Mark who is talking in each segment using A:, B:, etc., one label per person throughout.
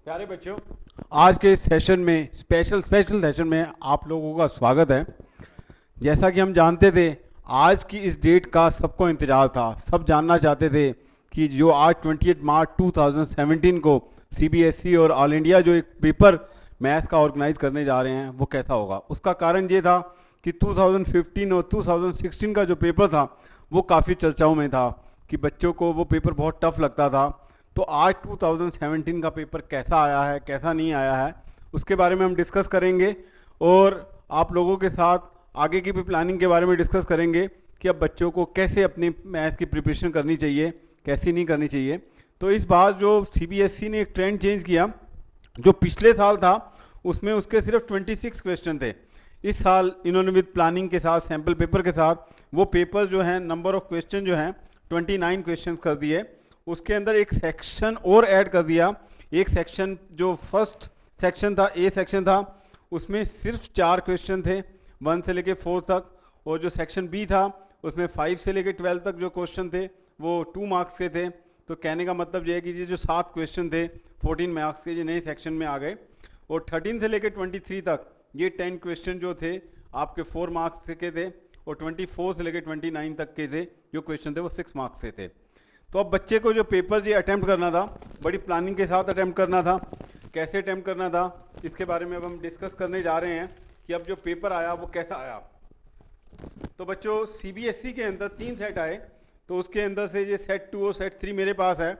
A: प्यारे बच्चों, आज के सेशन में स्पेशल सेशन में आप लोगों का स्वागत है। जैसा कि हम जानते थे, आज की इस डेट का सबको इंतजार था। सब जानना चाहते थे कि जो आज 28 मार्च 2017 को सीबीएसई और ऑल इंडिया जो एक पेपर मैथ का ऑर्गेनाइज करने जा रहे हैं वो कैसा होगा। उसका कारण ये था कि 2015 और 2016 का जो पेपर था वो काफ़ी चर्चाओं में था कि बच्चों को वो पेपर बहुत टफ लगता था। तो आज 2017 का पेपर कैसा आया है, कैसा नहीं आया है, उसके बारे में हम डिस्कस करेंगे और आप लोगों के साथ आगे की भी प्लानिंग के बारे में डिस्कस करेंगे कि अब बच्चों को कैसे अपनी मैथ्स की प्रिपरेशन करनी चाहिए, कैसी नहीं करनी चाहिए। तो इस बार जो सीबीएसई ने एक ट्रेंड चेंज किया, जो पिछले साल था उसमें उसके सिर्फ 26 क्वेश्चन थे। इस साल इन्होंने विद प्लानिंग के साथ, सैम्पल पेपर के साथ, वो पेपर जो है नंबर ऑफ क्वेश्चन जो हैं 29 क्वेश्चन कर दिए। उसके अंदर एक सेक्शन और ऐड कर दिया। एक सेक्शन जो फर्स्ट सेक्शन था, ए सेक्शन था, उसमें सिर्फ 4 क्वेश्चन थे 1 से लेके 4 तक, और जो सेक्शन बी था उसमें 5 से लेके 12 तक जो क्वेश्चन थे वो 2 मार्क्स के थे। तो कहने का मतलब ये है कि ये जो 7 क्वेश्चन थे 14 मार्क्स के, ये नए सेक्शन में आ गए। और 13 से लेके 23 तक ये 10 क्वेश्चन जो थे आपके 4 मार्क्स के थे, और 24 से लेके 29 तक के थे जो क्वेश्चन थे वो 6 मार्क्स से थे। तो अब बच्चे को जो पेपर ये अटैम्प्ट करना था, बड़ी प्लानिंग के साथ अटैम्प्ट करना था। कैसे अटैम्प्ट करना था इसके बारे में अब हम डिस्कस करने जा रहे हैं कि अब जो पेपर आया वो कैसा आया। तो बच्चों, सीबीएसई के अंदर 3 सेट आए, तो उसके अंदर से ये सेट 2 और सेट 3 मेरे पास है।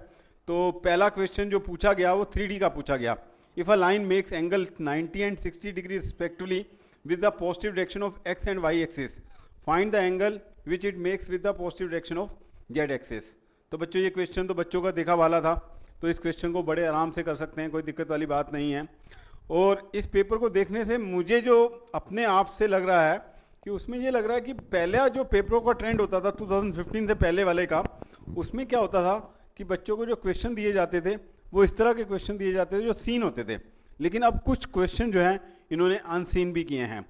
A: तो पहला क्वेश्चन जो पूछा गया वो 3D का पूछा गया। If a line makes angle 90 and 60 degree respectively with the positive direction of x and y axis, find the angle which it makes with the positive direction of z axis. तो बच्चों, ये question तो बच्चों का देखा वाला था, तो इस क्वेश्चन को बड़े आराम से कर सकते हैं, कोई दिक्कत वाली बात नहीं है। और इस पेपर को देखने से मुझे जो अपने आप से लग रहा है कि उसमें ये लग रहा है कि पहले जो पेपरों का ट्रेंड होता था 2015 से पहले वाले का, उसमें क्या होता था कि बच्चों को जो क्वेश्चन दिए जाते थे वो इस तरह के क्वेश्चन दिए जाते थे जो सीन होते थे। लेकिन अब कुछ क्वेश्चन जो हैं इन्होंने अनसीन भी किए हैं।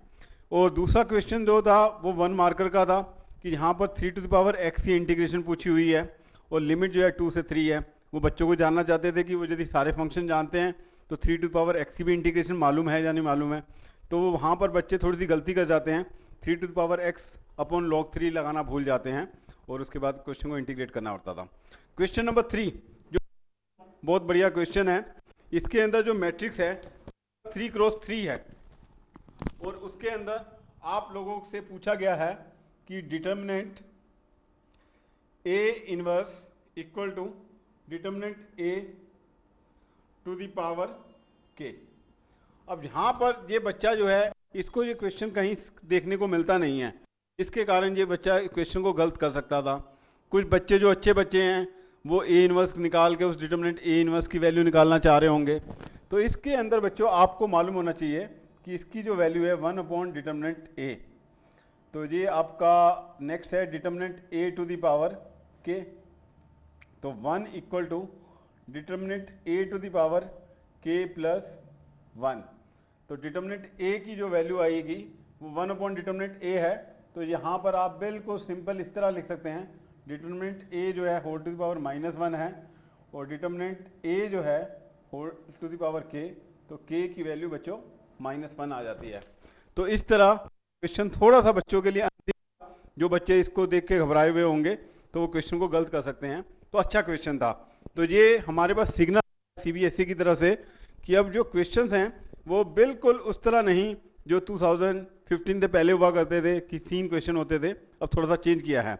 A: और दूसरा क्वेश्चन जो था वो 1 मार्कर का था कि यहाँ पर 3 टू द पावर x की इंटीग्रेशन पूछी हुई है और लिमिट जो है 2 से 3 है। वो बच्चों को जानना चाहते थे कि वो यदि सारे फंक्शन जानते हैं तो 3 टू द पावर x की भी इंटीग्रेशन मालूम है या नहीं मालूम है। तो वो वहाँ पर बच्चे थोड़ी सी गलती कर जाते हैं, 3 to the power x upon log 3 लगाना भूल जाते हैं और उसके बाद क्वेश्चन को इंटीग्रेट करना पड़ता था। क्वेश्चन नंबर 3 जो बहुत बढ़िया क्वेश्चन है, इसके अंदर जो मैट्रिक्स है 3x3 है और उसके अंदर आप लोगों से पूछा गया है कि determinant A inverse equal to determinant A to the power K। अब यहाँ पर ये बच्चा जो है, इसको ये क्वेश्चन कहीं देखने को मिलता नहीं है, इसके कारण ये बच्चा क्वेश्चन को गलत कर सकता था। कुछ बच्चे जो अच्छे बच्चे हैं वो A इनवर्स निकाल के उस डिटर्मिनेंट A इनवर्स की वैल्यू निकालना चाह रहे होंगे। तो इसके अंदर बच्चों आपको मालूम होना चाहिए कि इसकी जो वैल्यू है 1 अपॉन डिटर्मिनेंट A। तो ये आपका नेक्स्ट है determinant A to the power K। तो 1 equal to determinant A to the power K plus 1। तो डिटर्मिनेंट A की जो वैल्यू आएगी वो 1 अपॉन डिटर्मिनेंट A है। तो यहाँ पर आप बिल्कुल सिंपल इस तरह लिख सकते हैं, डिटर्मिनेंट A जो है होल टू द पावर -1 है और डिटर्मिनेंट A जो है whole to the power K, तो K की वैल्यू बच्चों -1 आ जाती है। तो इस तरह क्वेश्चन थोड़ा सा बच्चों के लिए, जो बच्चे इसको देख के घबराए हुए होंगे तो वो क्वेश्चन को गलत कर सकते हैं। तो अच्छा क्वेश्चन था। तो ये हमारे पास सिग्नल सीबीएसई की तरफ से कि अब जो क्वेश्चंस हैं वो बिल्कुल उस तरह नहीं जो 2015 से पहले हुआ करते थे कि 3 क्वेश्चन होते थे, अब थोड़ा सा चेंज किया है।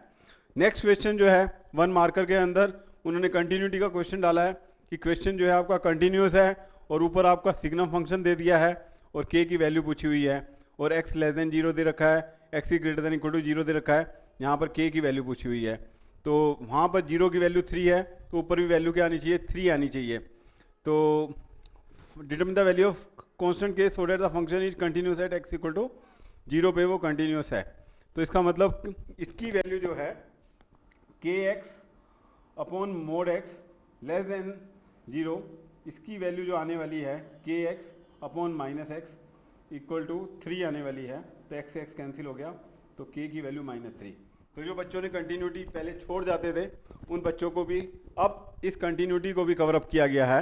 A: नेक्स्ट क्वेश्चन जो है 1 मार्कर के अंदर उन्होंने कंटिन्यूटी का क्वेश्चन डाला है कि क्वेश्चन जो है आपका कंटिन्यूस है और ऊपर आपका सिग्नम फंक्शन दे दिया है और K की वैल्यू पूछी हुई है और x लेस देन 0 दे रखा है, x greater than equal to 0 दे रखा है। यहाँ पर K की वैल्यू पूछी हुई है, तो वहाँ पर 0 की वैल्यू 3 है तो ऊपर भी वैल्यू क्या आनी चाहिए, 3 आनी चाहिए। तो determine the value of constant K so that the function is continuous at x equal to 0 पे वो कंटिन्यूस है। तो इसका मतलब इसकी वैल्यू जो है kx upon mod x less than 0, इसकी वैल्यू जो आने वाली है kx upon -x equal to 3 आने वाली है। तो x से x कैंसिल हो गया तो k की वैल्यू -3। तो जो बच्चों ने कंटिन्यूटी पहले छोड़ जाते थे उन बच्चों को भी अब इस कंटिन्यूटी को भी कवर अप किया गया है।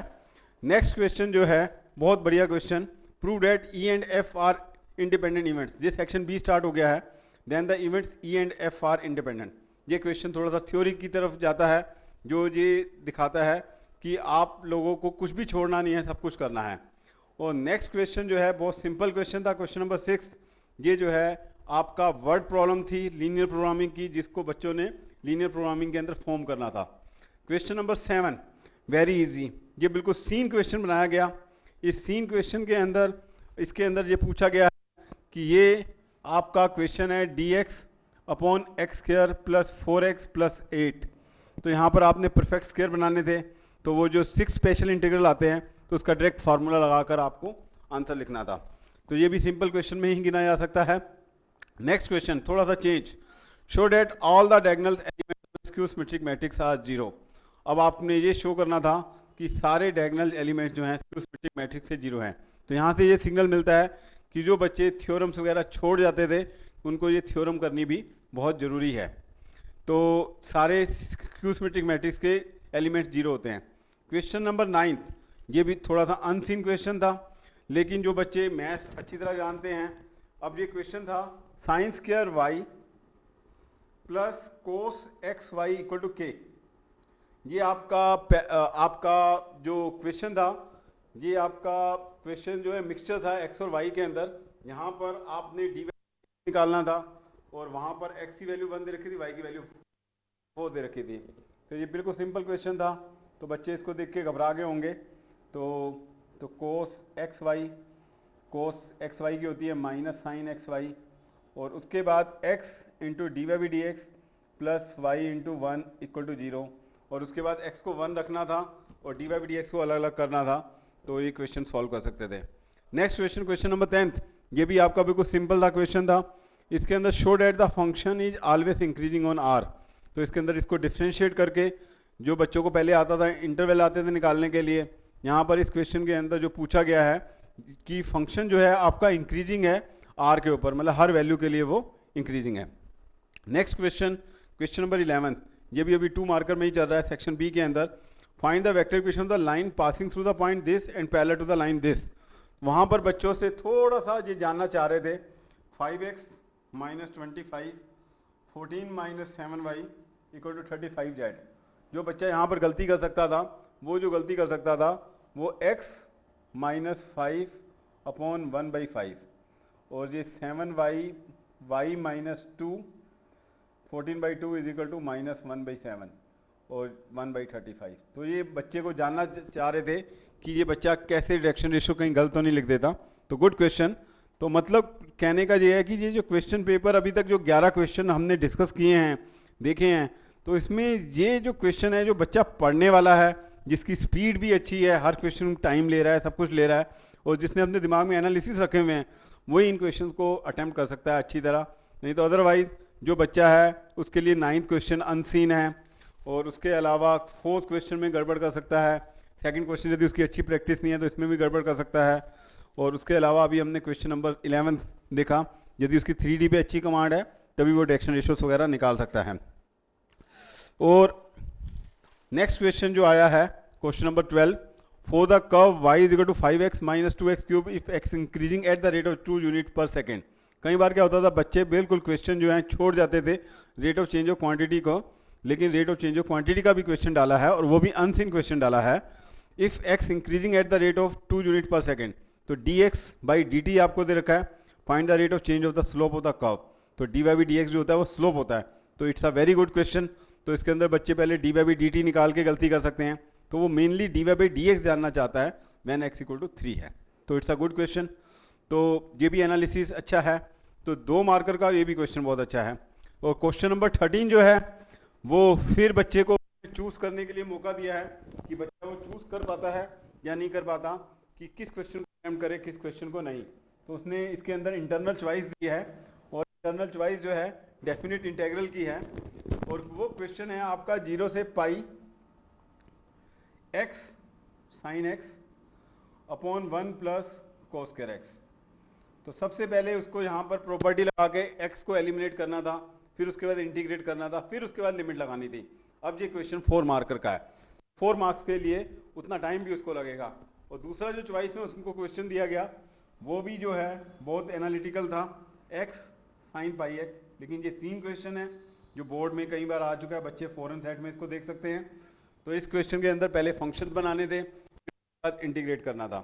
A: नेक्स्ट क्वेश्चन जो है बहुत बढ़िया question, prove that E and F are independent events. ये सेक्शन बी स्टार्ट हो गया है, then the events E and F are independent. ये क्वेश्चन थोड़ा सा थ्योरी की तरफ जाता है, जो ये दिखाता है कि आप लोगों को कुछ भी छोड़ना नहीं है, सब कुछ करना है। और नेक्स्ट क्वेश्चन जो है बहुत सिंपल क्वेश्चन था, क्वेश्चन नंबर 6। ये जो है आपका वर्ड प्रॉब्लम थी लीनियर प्रोग्रामिंग की, जिसको बच्चों ने लीनियर प्रोग्रामिंग के अंदर फॉर्म करना था। क्वेश्चन नंबर 7 वेरी इजी, ये बिल्कुल सीन क्वेश्चन बनाया गया। इस सीन क्वेश्चन के अंदर इसके अंदर ये पूछा गया है कि ये आपका क्वेश्चन है dx upon x square plus 4x plus 8। तो यहाँ पर आपने परफेक्ट स्क्वायर बनाने थे, तो वो जो 6 स्पेशल इंटीग्रल आते हैं तो उसका डायरेक्ट फार्मूला लगाकर आपको आंसर लिखना था। तो ये भी सिंपल क्वेश्चन में ही गिना जा सकता है। नेक्स्ट क्वेश्चन थोड़ा सा change, show that all the diagonal elements skew symmetric matrix are 0। अब आपने ये शो करना था कि सारे डायगोनल एलिमेंट्स जो हैं स्क्यू सिमेट्रिक मैट्रिक्स से 0 हैं। तो यहाँ से ये सिग्नल मिलता है कि जो बच्चे थ्योरम्स वगैरह छोड़ जाते थे उनको ये थ्योरम करनी भी बहुत ज़रूरी है। तो सारे स्क्यू सिमेट्रिक मैट्रिक्स के एलिमेंट्स 0 होते हैं। क्वेश्चन नंबर 9, ये भी थोड़ा सा अनसीन क्वेश्चन था, लेकिन जो बच्चे मैथ्स अच्छी तरह जानते हैं, अब ये क्वेश्चन था sine square y plus cos x y equal to k. ये आपका जो क्वेश्चन था, ये आपका क्वेश्चन जो है मिक्सचर था एक्स और वाई के अंदर। यहाँ पर आपने डी निकालना था और वहाँ पर एक्स की वैल्यू 1 दे रखी थी, वाई की वैल्यू 4 दे रखी थी। तो ये बिल्कुल सिंपल क्वेश्चन था, तो बच्चे इसको देख के घबरा गए होंगे। तो कोस एक्स वाई की होती है माइनस साइन एक्स वाई, और उसके बाद x into d y by d x plus y into 1 equal to 0, और उसके बाद x को 1 रखना था और d y by d x को अलग अलग करना था। तो ये क्वेश्चन सॉल्व कर सकते थे। नेक्स्ट क्वेश्चन, क्वेश्चन नंबर 10, ये भी आपका बिल्कुल सिंपल था क्वेश्चन था। इसके अंदर show that the function is always increasing on r। तो इसके अंदर इसको डिफ्रेंशिएट करके, जो बच्चों को पहले आता था इंटरवल आते थे निकालने के लिए, यहाँ पर इस क्वेश्चन के अंदर जो पूछा गया है कि फंक्शन जो है आपका इंक्रीजिंग है r के ऊपर, मतलब हर वैल्यू के लिए वो इंक्रीजिंग है। नेक्स्ट क्वेश्चन, क्वेश्चन नंबर 11, ये भी अभी 2 मार्कर में ही चल रहा है सेक्शन बी के अंदर। Find the vector equation of the line passing through the point this and parallel to the line this. वहाँ पर बच्चों से थोड़ा सा ये जानना चाह रहे थे 5x minus 25 14 minus 7y equal to 35z। जो बच्चा यहाँ पर गलती कर सकता था, वो x माइनस 5 अपॉन 1/5, और ये 7y y minus 2 14/2 is equal to minus 1/7 और 1/35। तो ये बच्चे को जानना चाह रहे थे कि ये बच्चा कैसे डायरेक्शन रेशियो कहीं गलत तो नहीं लिख देता। तो गुड क्वेश्चन। तो मतलब कहने का ये है कि ये जो क्वेश्चन पेपर अभी तक जो 11 क्वेश्चन हमने डिस्कस किए हैं, देखे हैं, तो इसमें ये जो क्वेश्चन है जो बच्चा पढ़ने वाला है, जिसकी स्पीड भी अच्छी है, हर क्वेश्चन टाइम ले रहा है, सब कुछ ले रहा है, और जिसने अपने दिमाग में एनालिसिस रखे हुए हैं, वही इन क्वेश्चन को अटैम्प्ट कर सकता है अच्छी तरह। नहीं तो अदरवाइज जो बच्चा है उसके लिए 9th क्वेश्चन अनसीन है, और उसके अलावा 4th क्वेश्चन में गड़बड़ कर सकता है। 2nd क्वेश्चन यदि उसकी अच्छी प्रैक्टिस नहीं है तो इसमें भी गड़बड़ कर सकता है। और उसके अलावा अभी हमने क्वेश्चन नंबर 11 देखा, यदि उसकी 3D पे अच्छी कमांड है तभी वो डायरेक्शन रेशियोस वगैरह निकाल सकता है। और नेक्स्ट क्वेश्चन जो आया है question number 12, for the curve y is equal to 5x minus 2x cube if x increasing at the rate of 2 unit per second. कई बार क्या होता था, बच्चे बिल्कुल क्वेश्चन जो है छोड़ जाते थे rate of change of quantity को, लेकिन rate of change of quantity का भी क्वेश्चन डाला है, और वो भी अनसीन क्वेश्चन डाला है। If x increasing at the rate of 2 unit per second, तो dx बाई dt आपको दे रखा है, find the rate of change of the slope of the curve. तो dy बाई dx जो होता है वो स्लोप होता है। तो it's a very good question. तो इसके अंदर बच्चे पहले dy बाई dt निकाल के गलती कर सकते हैं, तो वो मेनली dy बाई dx जानना चाहता है व्हेन x इक्वल टू 3 है। तो इट्स अ गुड क्वेश्चन। तो ये भी एनालिसिस अच्छा है, तो 2 मार्कर का ये भी क्वेश्चन बहुत अच्छा है। और क्वेश्चन नंबर 13 जो है वो फिर बच्चे को चूज करने के लिए मौका दिया है कि बच्चा वो चूज कर पाता है या नहीं कर पाता, कि किस क्वेश्चन को अटेम्प्ट करे, किस क्वेश्चन को नहीं। तो उसने इसके अंदर इंटरनल चॉइस दी है, और इंटरनल चॉइस जो है डेफिनेट इंटेग्रल की है, और वो क्वेश्चन है आपका 0 से pi x sine x upon 1 plus cos square x। तो सबसे पहले उसको यहाँ पर प्रॉपर्टी लगा के x को एलिमिनेट करना था, फिर उसके बाद इंटीग्रेट करना था, फिर उसके बाद लिमिट लगानी थी। अब ये क्वेश्चन 4 मार्कर का है, 4 मार्क्स के लिए उतना टाइम भी उसको लगेगा। और दूसरा जो चॉइस में उसको क्वेश्चन दिया गया वो भी जो है बहुत एनालिटिकल था, x sin पाई x, लेकिन ये सीन क्वेश्चन है जो बोर्ड में कई बार आ चुका है, बच्चे फॉरेन सेट में इसको देख सकते हैं। तो इस क्वेश्चन के अंदर पहले फंक्शन बनाने थे, बाद इंटीग्रेट करना था।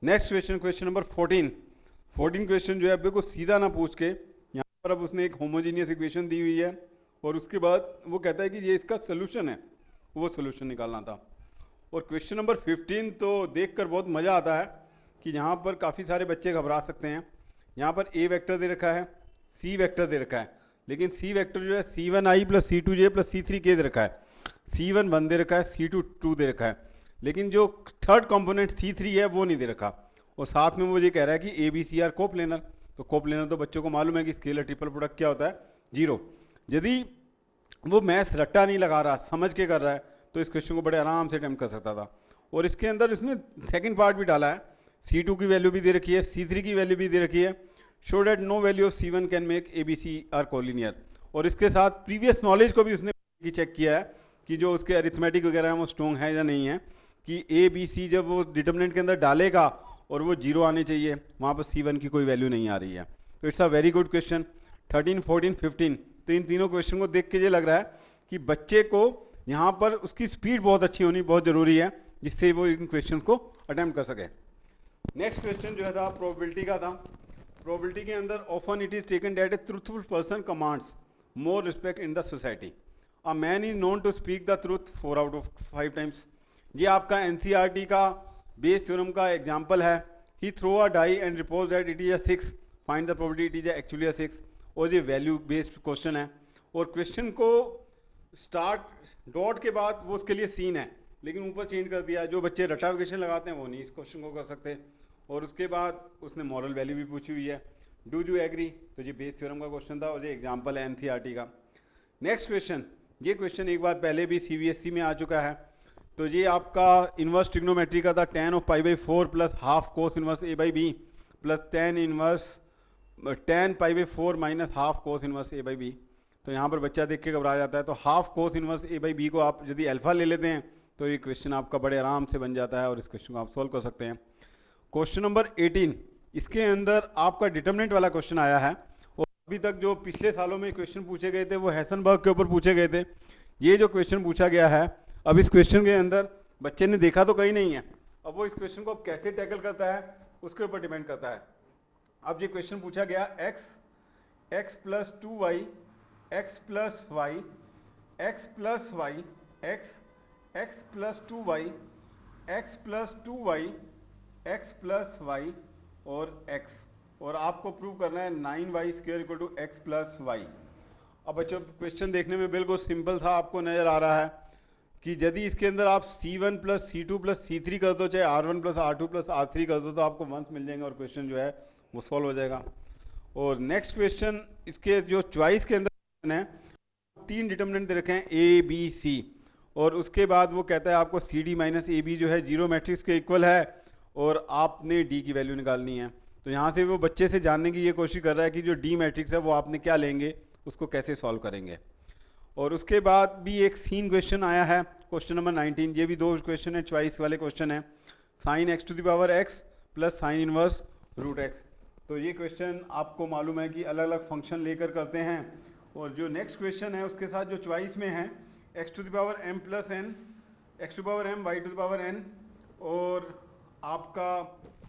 A: Next question, question number 14 question जो है बिल्कुल सीधा ना पूछ के यहाँ पर अब उसने एक होमोजीनियस इक्वेशन दी हुई है और उसके बाद वो कहता है कि ये इसका सोल्यूशन है, वो सोल्यूशन निकालना था। और क्वेश्चन नंबर 15 तो देखकर बहुत मज़ा आता है कि यहाँ पर काफ़ी सारे बच्चे घबरा सकते हैं। यहाँ पर ए वेक्टर दे रखा है, सी वेक्टर दे रखा है, लेकिन सी वेक्टर जो है C1i plus C2j plus C3k दे रखा है, C1 1 दे रखा है, C2 2 दे रखा है, लेकिन जो थर्ड कंपोनेंट C3 है वो नहीं दे रखा। और साथ में मुझे कह रहा है कि ABC आर कोप्लेनर। तो कोप्लेनर तो बच्चों को मालूम है कि स्केलर ट्रिपल प्रोडक्ट क्या होता है, 0। यदि वो मैथ्स रट्टा नहीं लगा रहा, समझ के कर रहा है, तो इस क्वेश्चन को बड़े आराम से अटेम्प्ट कर सकता था। और इसके अंदर इसने सेकंड पार्ट भी डाला है, C2 की वैल्यू भी दे रखी है, C3 की वैल्यू भी दे रखी है, show that no value of C1 can make ABC are collinear. और इसके साथ प्रीवियस नॉलेज को भी उसने चेक किया है कि जो उसके अरिथमेटिक वगैरह है वो स्ट्रॉन्ग है या नहीं है, कि ABC जब वो डिटर्मिनेंट के अंदर डालेगा और वो 0 आने चाहिए, वहाँ पर C1 की कोई वैल्यू नहीं आ रही है। तो it's a very good question. 13, 14, 15 तो इन तीनों क्वेश्चन को देख के ये लग रहा है कि बच्चे को यहाँ पर उसकी स्पीड बहुत अच्छी होनी बहुत ज़रूरी है, जिससे वो इन क्वेश्चन को अटेम्प्ट कर सके। नेक्स्ट क्वेश्चन जो है था प्रोबेबिलिटी का था। प्रोबेबिलिटी के अंदर often it is taken that a truthful person commands more respect in the society. A man is known to speak the truth 4 out of 5 times. ये आपका NCERT का बेस थ्योरम का एग्जाम्पल है। He throw a die and reports that it is a 6, find the probability it is actually a 6। और ये value based question है और question को स्टार्ट डॉट के बाद वो उसके लिए सीन है, लेकिन ऊपर चेंज कर दिया। जो बच्चे रटाफिकेशन लगाते हैं वो नहीं इस क्वेश्चन को कर सकते। और उसके बाद उसने मॉरल वैल्यू भी पूछी हुई है, डू यू एग्री। तो ये बेस थ्योरम का क्वेश्चन था और ये एग्जाम्पल है NCERT का। नेक्स्ट क्वेश्चन, ये क्वेश्चन एक बार पहले भी CBSE में आ चुका है। तो ये आपका इन्वर्स ट्रिग्नोमेट्री का था, tan of π/4 plus half cos inverse A/B plus tan π/4 minus half cos inverse A/B। तो यहाँ पर बच्चा देख के घबरा जाता है। तो हाफ कोस इन्वर्स A/B को आप यदि अल्फा ले लेते हैं तो ये क्वेश्चन आपका बड़े आराम से बन जाता है और इस क्वेश्चन को आप सॉल्व कर सकते हैं। क्वेश्चन नंबर 18, इसके अंदर आपका डिटर्मिनेंट वाला क्वेश्चन आया है। और अभी तक जो पिछले सालों में क्वेश्चन पूछे गए थे वो हेसनबर्ग के ऊपर पूछे गए थे। ये जो क्वेश्चन पूछा गया है, अब इस क्वेश्चन के अंदर बच्चे ने देखा तो कहीं नहीं है, अब वो इस क्वेश्चन को अब कैसे टैकल करता है उसके ऊपर डिपेंड करता है। अब ये क्वेश्चन पूछा गया x plus 2y x plus y x plus y x plus 2y x plus 2y x plus y और x, और आपको प्रूव करना है 9y square equal to x plus y. अब बच्चों क्वेश्चन देखने में बिल्कुल सिंपल था, आपको नज़र आ रहा है कि यदि इसके अंदर आप C1 plus C2 plus C3 कर दो, चाहे R1 plus R2 plus R3 कर दो, तो आपको 1 मिल जाएंगे और क्वेश्चन जो है वो सॉल्व हो जाएगा। और नेक्स्ट क्वेश्चन, इसके जो चॉइस के अंदर है 3 डिटर्मिनेंट दे रखे हैं ABC, और उसके बाद वो कहता है आपको CD माइनस AB जो है 0 मैट्रिक्स के इक्वल है और आपने D की वैल्यू निकालनी है। तो यहाँ से वो बच्चे से जानने की ये कोशिश कर रहा है कि जो D मैट्रिक्स है वो आपने क्या लेंगे, उसको कैसे सॉल्व करेंगे। और उसके बाद भी एक सीन क्वेश्चन आया है, क्वेश्चन नंबर 19। ये भी 2 क्वेश्चन है, चॉइस वाले क्वेश्चन है, sine x to the power x plus sine inverse root x। तो ये क्वेश्चन आपको मालूम है कि अलग अलग फंक्शन लेकर करते हैं। और जो नेक्स्ट क्वेश्चन है उसके साथ जो चॉइस में है x to the power m plus n, x to the power m, y to the power n और आपका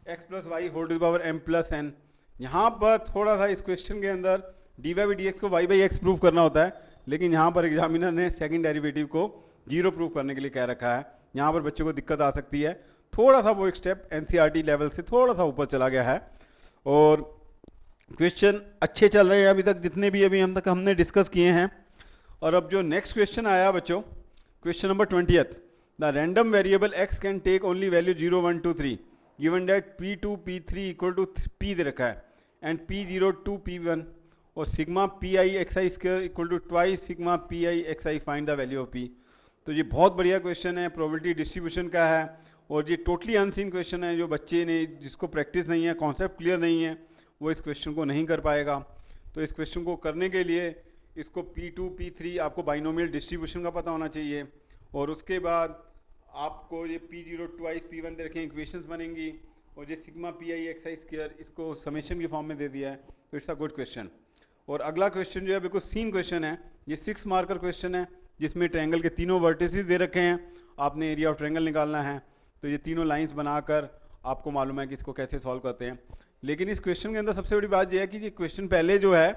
A: x plus y whole to the power m plus n। यहाँ पर थोड़ा सा इस क्वेश्चन के अंदर dy/dx को y/x प्रूव करना होता है, लेकिन यहाँ पर एग्जामिनर ने सेकंड डेरिवेटिव को 0 प्रूव करने के लिए कह रखा है। यहाँ पर बच्चों को दिक्कत आ सकती है, थोड़ा सा वो एक स्टेप NCERT लेवल से थोड़ा सा ऊपर चला गया है। और क्वेश्चन अच्छे चल रहे हैं अभी तक, जितने भी अभी हमने डिस्कस किए हैं। और अब जो नेक्स्ट क्वेश्चन आया बच्चों, question number 20th, the random variable x can take only value 0, 1, 2, 3 given that P2 P3 equal to P दे रखा है एंड P0 2 P1 और sigma PI XI square equal to twice sigma PI XI, find the value of P। तो ये बहुत बढ़िया question है, probability distribution का है और ये टोटली अनसीन क्वेश्चन है। जो बच्चे ने जिसको प्रैक्टिस नहीं है, कॉन्सेप्ट क्लियर नहीं है, वो इस क्वेश्चन को नहीं कर पाएगा। तो इस क्वेश्चन को करने के लिए इसको P2 P3 आपको बाइनोमियल डिस्ट्रीब्यूशन का पता होना चाहिए और उसके बाद आपको ये P0 ट्वाइस P1 दे रखे हैं, इक्वेशंस बनेंगी, और ये सिग्मा PI XI स्क्वायर इसको समेशन की फॉर्म में दे दिया है, तो इट्स अ गुड क्वेश्चन। और अगला क्वेश्चन जो है बिल्कुल सीन क्वेश्चन है, ये 6 मार्कर क्वेश्चन है जिसमें ट्रायंगल के तीनों वर्टिसेस दे रखे हैं, आपने एरिया ऑफ ट्रायंगल निकालना है। तो ये तीनों लाइंस बनाकर आपको मालूम है कि इसको कैसे सॉल्व करते हैं। लेकिन इस क्वेश्चन के अंदर सबसे बड़ी बात यह है कि ये क्वेश्चन पहले जो है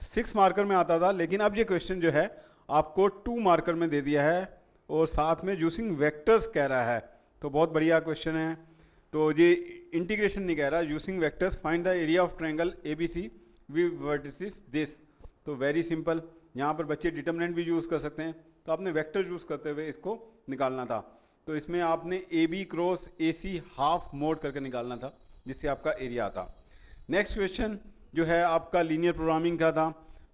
A: 6 मार्कर में आता था, लेकिन अब ये क्वेश्चन जो है आपको 2 मार्कर में दे दिया है, और साथ में यूजिंग वेक्टर्स कह रहा है, तो बहुत बढ़िया क्वेश्चन है। तो ये इंटीग्रेशन नहीं कह रहा, using vectors find the area of triangle ABC with vertices this. तो वेरी सिंपल, यहाँ पर बच्चे डिटरमिनेंट भी यूज़ कर सकते हैं, तो आपने वेक्टर यूज़ करते हुए इसको निकालना था। तो इसमें आपने AB cross AC half mode करके निकालना था, जिससे आपका एरिया आता। नेक्स्ट क्वेश्चन जो है आपका लीनियर प्रोग्रामिंग का था।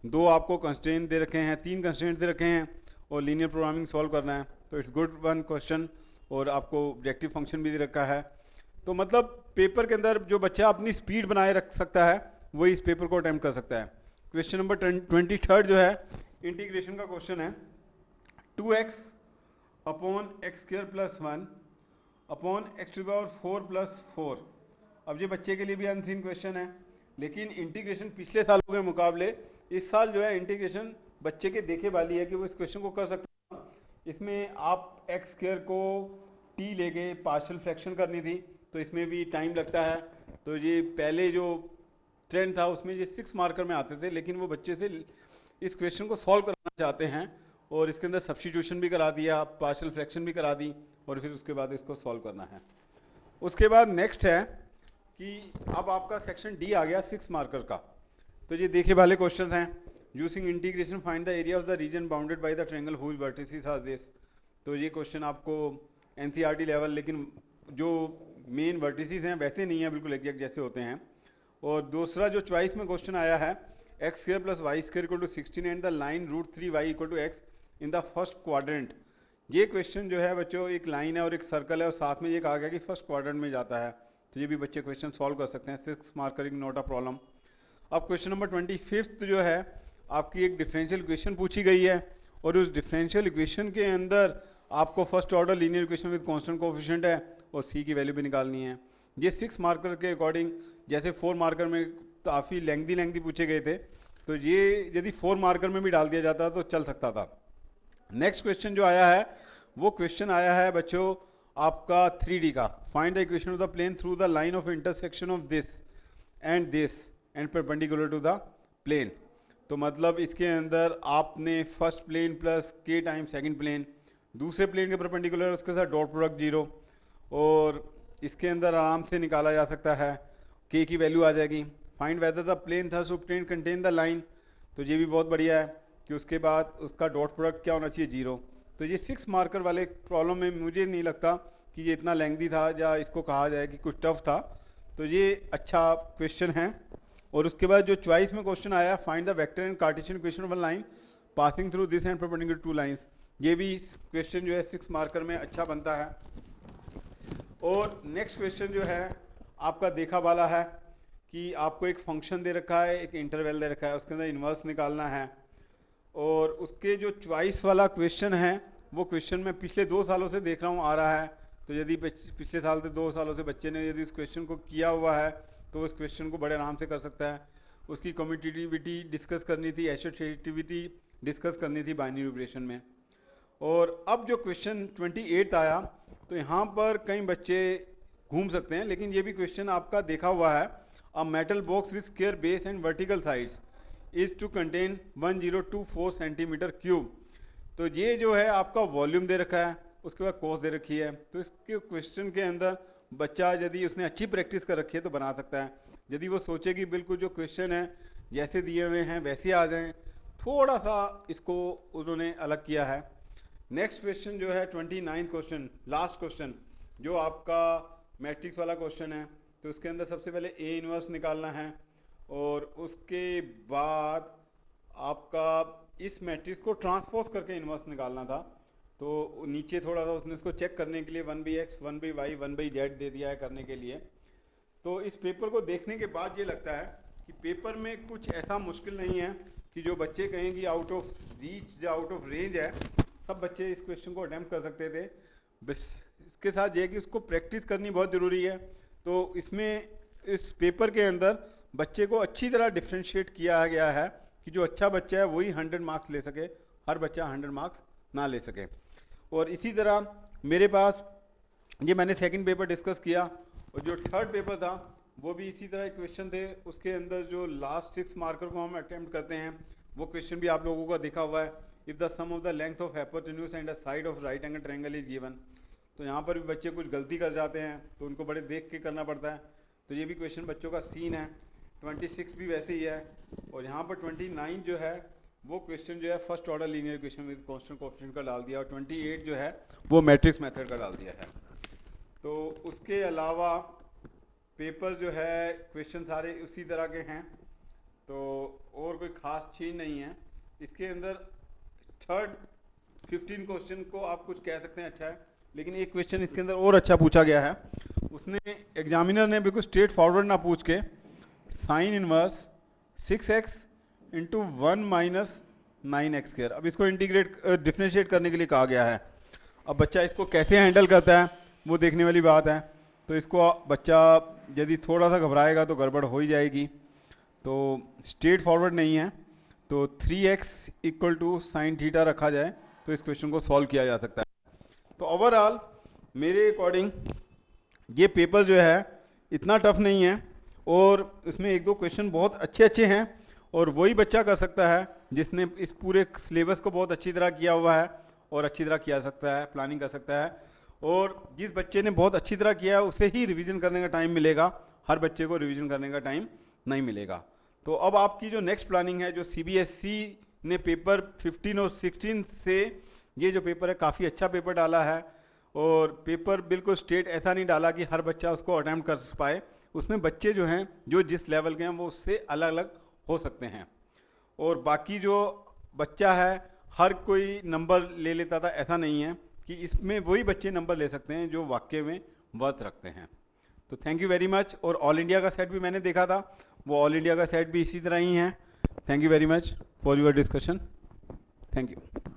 A: 2 आपको कंस्ट्रेंट दे रखे हैं, 3 कंस्ट्रेंट दे रखे हैं, और लीनियर प्रोग्रामिंग सॉल्व करना है। तो इट्स गुड वन क्वेश्चन, और आपको ऑब्जेक्टिव फंक्शन भी दे रखा है। तो मतलब पेपर के अंदर जो बच्चा अपनी स्पीड बनाए रख सकता है वही इस पेपर को अटेम्प्ट कर सकता है। क्वेश्चन नंबर 23 जो है इंटीग्रेशन का क्वेश्चन है। 2x upon x square plus 1 upon x to the power 4 plus 4। अब ये बच्चे के लिए भी अनसीन क्वेश्चन है, लेकिन इंटीग्रेशन पिछले सालों के मुकाबले इस साल जो है इंटीग्रेशन बच्चे के देखे वाली है कि वो इस क्वेश्चन को कर सकते हैं। इसमें आप एक्स स्क्वायर को t लेके पार्शियल फ्रैक्शन करनी थी, तो इसमें भी टाइम लगता है। तो ये पहले जो ट्रेंड था उसमें ये 6 मार्कर में आते थे, लेकिन वो बच्चे से इस क्वेश्चन को सॉल्व कराना चाहते हैं, और इसके अंदर सब्स्टिट्यूशन भी करा दिया, पार्शियल फ्रैक्शन भी करा दी, और फिर उसके बाद इसको सॉल्व करना है। उसके बाद नेक्स्ट है कि अब आपका सेक्शन डी आ गया 6 मार्कर का। तो ये देखे वाले क्वेश्चन हैं। Using integration find the area of the region bounded by the triangle whose vertices are this. तो ये क्वेश्चन आपको NCERT लेवल, लेकिन जो मेन वर्टिसेस हैं वैसे नहीं है, बिल्कुल एग्जैक्ट जैसे होते हैं। और दूसरा जो चॉइस में क्वेश्चन आया है x square plus y square equal to 16 and the line √3y equal to x in the first quadrant. ये क्वेश्चन जो है बच्चों एक लाइन है और एक सर्कल है, और साथ में ये कहा गया कि फर्स्ट क्वाड्रेंट में जाता है, तो ये भी बच्चे क्वेश्चन सॉल्व कर सकते हैं। 6 मार्कर नॉट अ प्रॉब्लम। अब क्वेश्चन नंबर 25 जो है आपकी एक डिफरेंशियल इक्वेशन पूछी गई है, और उस डिफरेंशियल इक्वेशन के अंदर आपको first order linear equation with constant coefficient है, और सी की वैल्यू भी निकालनी है। ये 6 मार्कर के अकॉर्डिंग, जैसे 4 मार्कर में काफ़ी लेंथी पूछे गए थे, तो ये यदि 4 मार्कर में भी डाल दिया जाता तो चल सकता था। नेक्स्ट क्वेश्चन जो आया है वो क्वेश्चन आया है बच्चों आपका 3D का। Find the equation of the plane through the line of intersection of this and perpendicular to the plane. तो मतलब इसके अंदर आपने फर्स्ट प्लेन प्लस के टाइम सेकंड प्लेन, दूसरे प्लेन के परपेंडिकुलर उसके साथ डॉट प्रोडक्ट 0, और इसके अंदर आराम से निकाला जा सकता है, के की वैल्यू आ जाएगी। Find whether the plane thus obtained contain the line. तो ये भी बहुत बढ़िया है कि उसके बाद उसका डॉट प्रोडक्ट क्या होना चाहिए 0। तो ये 6 मार्कर वाले प्रॉब्लम में मुझे नहीं लगता कि ये इतना लेंथी था, या इसको कहा जाए कि कुछ टफ था। तो ये अच्छा क्वेश्चन है। और उसके बाद जो चॉइस में क्वेश्चन आया find the vector and Cartesian equation of a line passing through this and perpendicular two lines. ये भी क्वेश्चन जो है 6 मार्कर में अच्छा बनता है। और नेक्स्ट क्वेश्चन जो है आपका देखा वाला है कि आपको एक फंक्शन दे रखा है, एक इंटरवल दे रखा है, उसके अंदर इन्वर्स निकालना है। और उसके जो चॉइस वाला क्वेश्चन है वो क्वेश्चन मैं पिछले 2 सालों से देख रहा हूँ आ रहा है। तो यदि पिछले साल से 2 सालों से बच्चे ने यदि इस क्वेश्चन को किया हुआ है तो उस क्वेश्चन को बड़े आराम से कर सकता है। उसकी कम्यूटेटिविटी डिस्कस करनी थी, एसोसिएटिविटी डिस्कस करनी थी बाइनरी ऑपरेशन में। और अब जो क्वेश्चन 28 आया तो यहाँ पर कई बच्चे घूम सकते हैं, लेकिन ये भी क्वेश्चन आपका देखा हुआ है। A metal box with square base and vertical sides is to contain 1024 centimetre cube. तो ये जो है आपका वॉल्यूम दे रखा है, उसके बाद कॉस्ट दे रखी है। तो इसके क्वेश्चन के अंदर बच्चा यदि उसने अच्छी प्रैक्टिस कर रखी है तो बना सकता है। यदि वो सोचे कि बिल्कुल जो क्वेश्चन है जैसे दिए हुए हैं वैसे आ जाएं, थोड़ा सा इसको उन्होंने अलग किया है। नेक्स्ट क्वेश्चन जो है 29 क्वेश्चन, लास्ट क्वेश्चन जो आपका मैट्रिक्स वाला क्वेश्चन है। तो उसके अंदर सबसे पहले ए इनवर्स निकालना है, और उसके बाद आपका इस मैट्रिक्स को ट्रांसपोज करके इनवर्स निकालना था। तो नीचे थोड़ा सा उसने इसको चेक करने के लिए 1/x 1/y 1/z दे दिया है करने के लिए। तो इस पेपर को देखने के बाद ये लगता है कि पेपर में कुछ ऐसा मुश्किल नहीं है कि जो बच्चे कहें कि आउट ऑफ रीच या आउट ऑफ रेंज है। सब बच्चे इस क्वेश्चन को अटेम्प्ट कर सकते थे। बस इसके साथ ये है कि उसको प्रैक्टिस करनी बहुत ज़रूरी है। तो इसमें इस पेपर के अंदर बच्चे को अच्छी तरह डिफ्रेंशिएट किया गया है कि जो अच्छा बच्चा है वही 100 मार्क्स ले सके, हर बच्चा 100 मार्क्स ना ले सके। और इसी तरह मेरे पास ये मैंने सेकंड पेपर डिस्कस किया, और जो थर्ड पेपर था वो भी इसी तरह क्वेश्चन थे। उसके अंदर जो लास्ट 6 मार्कर को हम अटेम्प्ट करते हैं वो क्वेश्चन भी आप लोगों का देखा हुआ है। If the sum of the length of hypotenuse and the side of right angle triangle is given. तो यहाँ पर भी बच्चे कुछ गलती कर जाते हैं तो उनको बड़े देख के करना पड़ता है। तो ये भी क्वेश्चन बच्चों का सीन है। 26 भी वैसे ही है, और यहाँ पर 29 जो है वो क्वेश्चन जो है first order linear equation with constant coefficient का डाल दिया, और 28 जो है वो मैट्रिक्स मेथड का डाल दिया है। तो उसके अलावा पेपर जो है क्वेश्चन सारे उसी तरह के हैं, तो और कोई ख़ास चीज़ नहीं है। इसके अंदर थर्ड 15 क्वेश्चन को आप कुछ कह सकते हैं अच्छा है, लेकिन एक क्वेश्चन इसके अंदर और अच्छा पूछा गया है। उसने एग्जामिनर ने बिल्कुल स्ट्रेट फॉरवर्ड ना पूछ के sine inverse 6x into 1 minus 9x², अब इसको इंटीग्रेट डिफरेंशिएट करने के लिए कहा गया है। अब बच्चा इसको कैसे हैंडल करता है वो देखने वाली बात है। तो इसको बच्चा यदि थोड़ा सा घबराएगा तो गड़बड़ हो ही जाएगी। तो स्ट्रेट फॉरवर्ड नहीं है, तो 3x equal to sine theta रखा जाए तो इस क्वेश्चन को सॉल्व किया जा सकता है। तो ओवरऑल मेरे अकॉर्डिंग ये पेपर जो है इतना टफ नहीं है, और इसमें एक दो क्वेश्चन बहुत अच्छे अच्छे हैं, और वही बच्चा कर सकता है जिसने इस पूरे सिलेबस को बहुत अच्छी तरह किया हुआ है और अच्छी तरह किया सकता है, प्लानिंग कर सकता है। और जिस बच्चे ने बहुत अच्छी तरह किया है उसे ही रिवीजन करने का टाइम मिलेगा, हर बच्चे को रिवीजन करने का टाइम नहीं मिलेगा। तो अब आपकी जो नेक्स्ट प्लानिंग है, जो CBSE ने पेपर 15 और 16 से ये जो पेपर है काफ़ी अच्छा पेपर डाला है, और पेपर बिल्कुल स्ट्रेट ऐसा नहीं डाला कि हर बच्चा उसको अटैम्प्ट कर पाए। उसमें बच्चे जो हैं जो जिस लेवल के हैं वो उससे अलग अलग हो सकते हैं, और बाकी जो बच्चा है हर कोई नंबर ले लेता था, ऐसा नहीं है कि इसमें वही बच्चे नंबर ले सकते हैं जो वाकई में वर्थ रखते हैं। तो थैंक यू वेरी मच। और ऑल इंडिया का सेट भी मैंने देखा था, वो ऑल इंडिया का सेट भी इसी तरह ही है। Thank you very much for your discussion. Thank you.